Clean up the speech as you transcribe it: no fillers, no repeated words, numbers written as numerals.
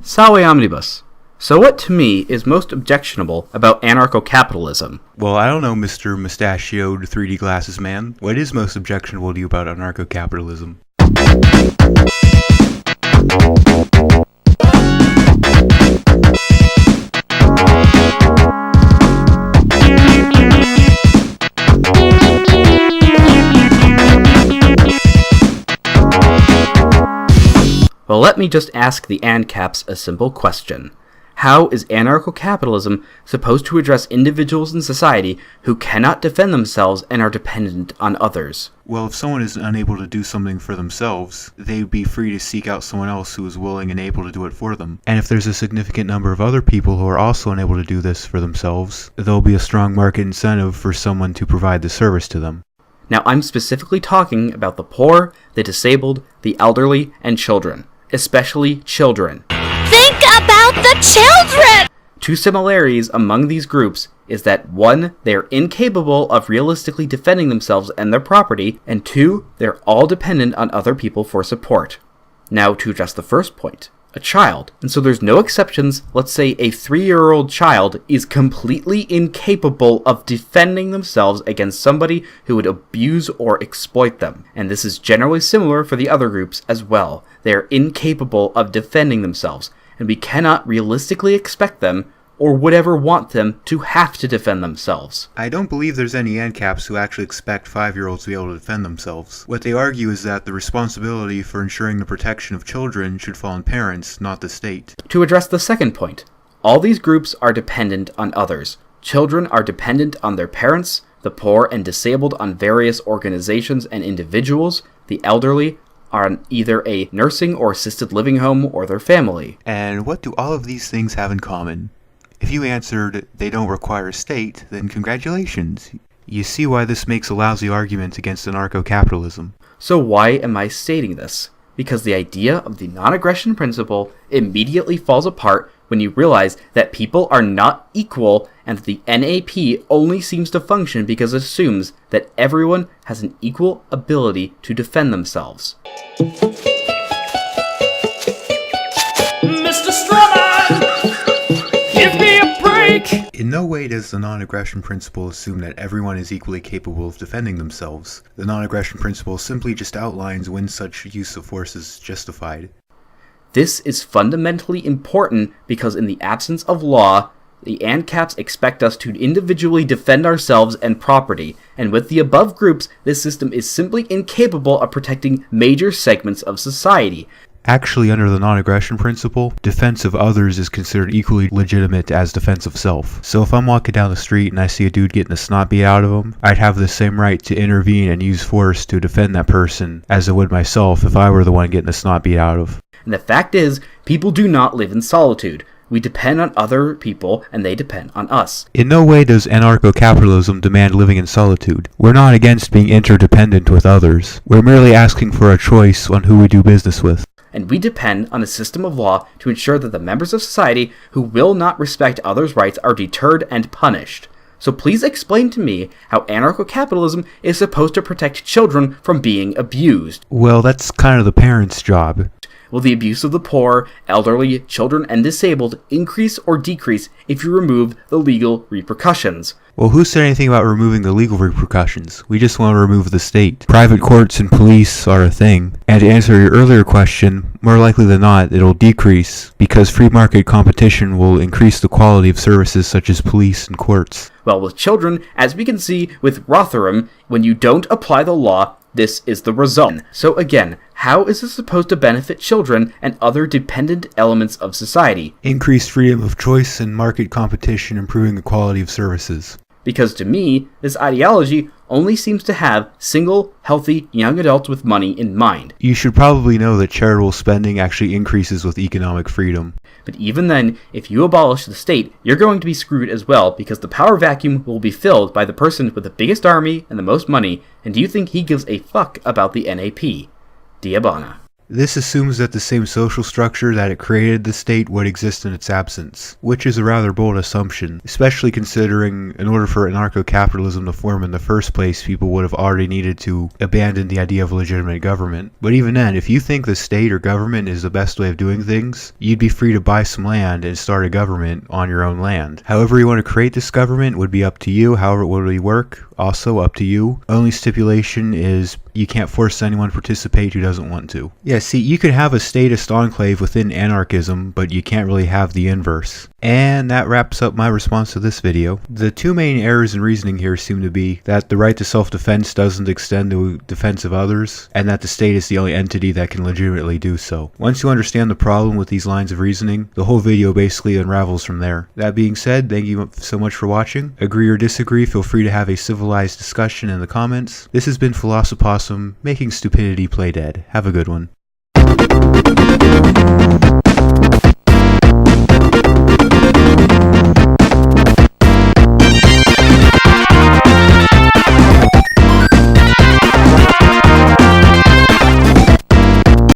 Salve omnibus. So what to me is most objectionable about anarcho capitalism? Well, I don't know, Mr. Mustachioed 3D Glasses Man. What is most objectionable to you about anarcho capitalism? Well, let me just ask the ANCAPs a simple question. How is anarcho-capitalism supposed to address individuals in society who cannot defend themselves and are dependent on others? Well, if someone is unable to do something for themselves, they'd be free to seek out someone else who is willing and able to do it for them. And if there's a significant number of other people who are also unable to do this for themselves, there'll be a strong market incentive for someone to provide the service to them. Now, I'm specifically talking about the poor, the disabled, the elderly, and children. Especially children. Think about the children! Two similarities among these groups is that 1, they are incapable of realistically defending themselves and their property, and 2, they're all dependent on other people for support. Now, to address the first point, a child, and so there's no exceptions. Let's say a 3-year-old child is completely incapable of defending themselves against somebody who would abuse or exploit them. And this is generally similar for the other groups as well. They are incapable of defending themselves, and we cannot realistically expect them, or would ever want them, to have to defend themselves. I don't believe there's any ANCAPs who actually expect 5-year-olds to be able to defend themselves. What they argue is that the responsibility for ensuring the protection of children should fall on parents, not the state. To address the second point, all these groups are dependent on others. Children are dependent on their parents, the poor and disabled on various organizations and individuals, the elderly are on either a nursing or assisted living home or their family. And what do all of these things have in common? If you answered, they don't require a state, then congratulations. You see why this makes a lousy argument against anarcho-capitalism. So why am I stating this? Because the idea of the non-aggression principle immediately falls apart when you realize that people are not equal and that the NAP only seems to function because it assumes that everyone has an equal ability to defend themselves. Mr. Strawman! Give me a break! In no way does the non-aggression principle assume that everyone is equally capable of defending themselves. The non-aggression principle simply just outlines when such use of force is justified. This is fundamentally important because in the absence of law, the ANCAPs expect us to individually defend ourselves and property, and with the above groups, this system is simply incapable of protecting major segments of society. Actually, under the non-aggression principle, defense of others is considered equally legitimate as defense of self. So if I'm walking down the street and I see a dude getting a snot beat out of him, I'd have the same right to intervene and use force to defend that person as I would myself if I were the one getting a snot beat out of. And the fact is, people do not live in solitude. We depend on other people, and they depend on us. In no way does anarcho-capitalism demand living in solitude. We're not against being interdependent with others. We're merely asking for a choice on who we do business with. And we depend on a system of law to ensure that the members of society who will not respect others' rights are deterred and punished. So please explain to me how anarcho-capitalism is supposed to protect children from being abused. Well, that's kind of the parents' job. Will the abuse of the poor, elderly, children, and disabled increase or decrease if you remove the legal repercussions? Well, who said anything about removing the legal repercussions? We just want to remove the state. Private courts and police are a thing. And to answer your earlier question, more likely than not, it'll decrease because free market competition will increase the quality of services such as police and courts. Well, with children, as we can see with Rotherham, when you don't apply the law, this is the result. So again, how is this supposed to benefit children and other dependent elements of society? Increased freedom of choice and market competition improving the quality of services. Because to me, this ideology only seems to have single, healthy, young adults with money in mind. You should probably know that charitable spending actually increases with economic freedom. But even then, if you abolish the state, you're going to be screwed as well because the power vacuum will be filled by the person with the biggest army and the most money, and do you think he gives a fuck about the NAP? Diabana. This assumes that the same social structure that it created the state would exist in its absence, which is a rather bold assumption, especially considering in order for anarcho capitalism to form in the first place, people would have already needed to abandon the idea of legitimate government. But even then, if you think the state or government is the best way of doing things, you'd be free to buy some land and start a government on your own land. However you want to create this government would be up to you. However it would work, also up to you. Only stipulation is you can't force anyone to participate who doesn't want to. Yeah, see, you could have a statist enclave within anarchism, but you can't really have the inverse. And that wraps up my response to this video. The two main errors in reasoning here seem to be that the right to self-defense doesn't extend to defense of others, and that the state is the only entity that can legitimately do so. Once you understand the problem with these lines of reasoning, the whole video basically unravels from there. That being said, thank you so much for watching. Agree or disagree, feel free to have a civilized discussion in the comments. This has been Philosophosum, making stupidity play dead. Have a good one.